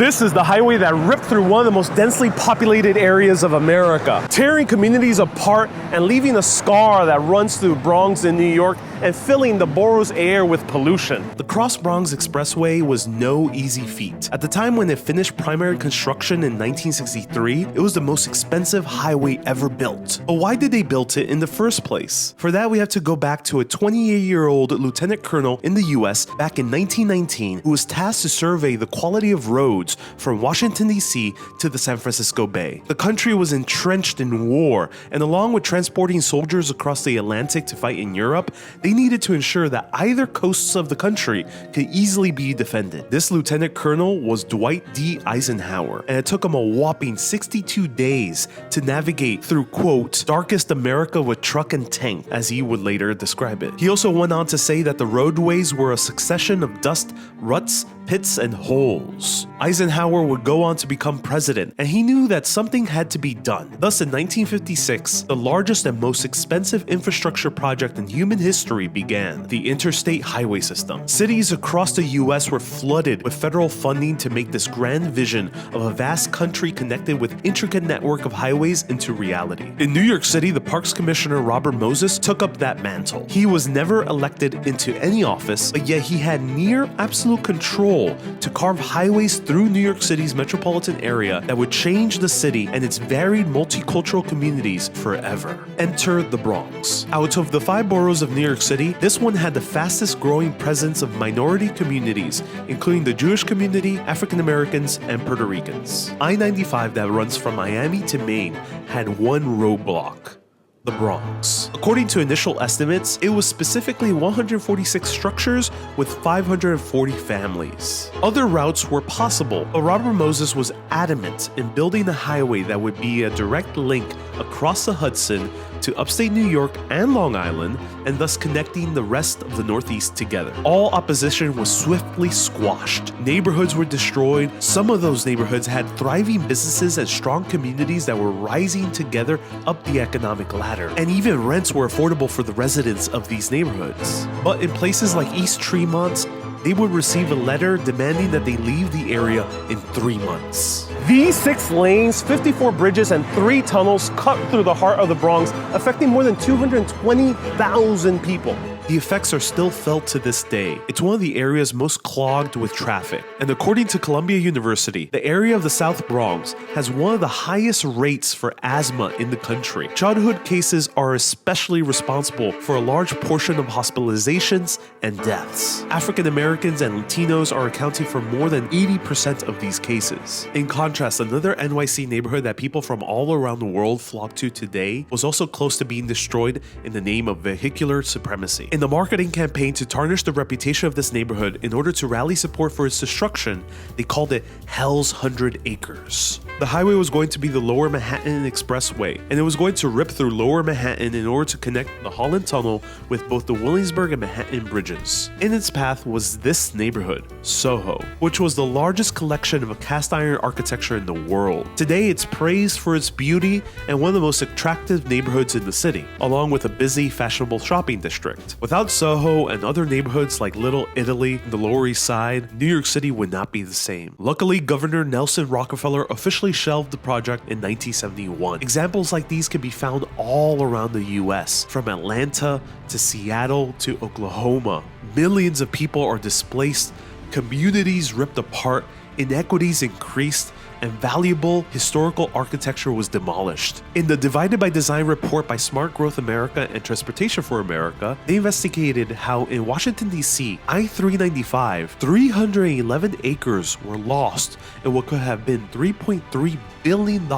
This is the highway that ripped through one of the most densely populated areas of America, tearing communities apart and leaving a scar that runs through Bronx in New York and filling the borough's air with pollution. The Cross Bronx Expressway was no easy feat. At the time when it finished primary construction in 1963, it was the most expensive highway ever built. But why did they build it in the first place? For that, we have to go back to a 28-year-old lieutenant colonel in the US back in 1919 who was tasked to survey the quality of roads from Washington, D.C. to the San Francisco Bay. The country was entrenched in war, and along with transporting soldiers across the Atlantic to fight in Europe, they needed to ensure that either coasts of the country could easily be defended. This lieutenant colonel was Dwight D. Eisenhower, and it took him a whopping 62 days to navigate through, quote, darkest America with truck and tank, as he would later describe it. He also went on to say that the roadways were a succession of dust, ruts, pits, and holes. Eisenhower would go on to become president, and he knew that something had to be done. Thus, in 1956, the largest and most expensive infrastructure project in human history began, the interstate highway system. Cities across the US were flooded with federal funding to make this grand vision of a vast country connected with intricate network of highways into reality. In New York City, the Parks Commissioner Robert Moses took up that mantle. He was never elected into any office, but yet he had near absolute control to carve highways through New York City's metropolitan area that would change the city and its varied multicultural communities forever. Enter the Bronx. Out of the 5 boroughs of New York City, this one had the fastest growing presence of minority communities, including the Jewish community, African Americans, and Puerto Ricans. I-95 that runs from Miami to Maine had one roadblock: the Bronx. According to initial estimates, it was specifically 146 structures with 540 families. Other routes were possible, but Robert Moses was adamant in building a highway that would be a direct link across the Hudson to upstate New York and Long Island, and thus connecting the rest of the Northeast together. All opposition was swiftly squashed. Neighborhoods were destroyed. Some of those neighborhoods had thriving businesses and strong communities that were rising together up the economic ladder. And even rents were affordable for the residents of these neighborhoods. But in places like East Tremont, they would receive a letter demanding that they leave the area in 3 months. These 6 lanes, 54 bridges, and 3 tunnels cut through the heart of the Bronx, affecting more than 220,000 people. The effects are still felt to this day. It's one of the areas most clogged with traffic. And according to Columbia University, the area of the South Bronx has one of the highest rates for asthma in the country. Childhood cases are especially responsible for a large portion of hospitalizations and deaths. African Americans and Latinos are accounting for more than 80% of these cases. In contrast, another NYC neighborhood that people from all around the world flock to today was also close to being destroyed in the name of vehicular supremacy. In the marketing campaign to tarnish the reputation of this neighborhood in order to rally support for its destruction, they called it Hell's 100 Acres. The highway was going to be the Lower Manhattan Expressway, and it was going to rip through Lower Manhattan in order to connect the Holland Tunnel with both the Williamsburg and Manhattan bridges. In its path was this neighborhood, Soho, which was the largest collection of cast iron architecture in the world. Today, it's praised for its beauty and one of the most attractive neighborhoods in the city, along with a busy, fashionable shopping district. Without Soho and other neighborhoods like Little Italy and the Lower East Side, New York City would not be the same. Luckily, Governor Nelson Rockefeller officially shelved the project in 1971. Examples like these can be found all around the US, from Atlanta to Seattle to Oklahoma. Millions of people are displaced, communities ripped apart, inequities increased, and valuable historical architecture was demolished. In the Divided by Design report by Smart Growth America and Transportation for America, they investigated how in Washington, D.C., I-395, 311 acres were lost in what could have been $3.3 billion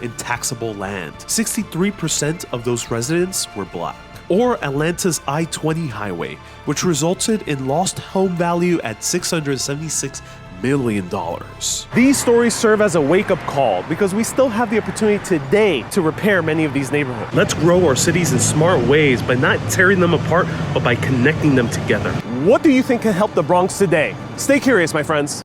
in taxable land. 63% of those residents were black. Or Atlanta's I-20 highway, which resulted in lost home value at $676 million. These stories serve as a wake-up call because we still have the opportunity today to repair many of these neighborhoods. Let's grow our cities in smart ways by not tearing them apart, but by connecting them together. What do you think can help the Bronx today? Stay curious, my friends.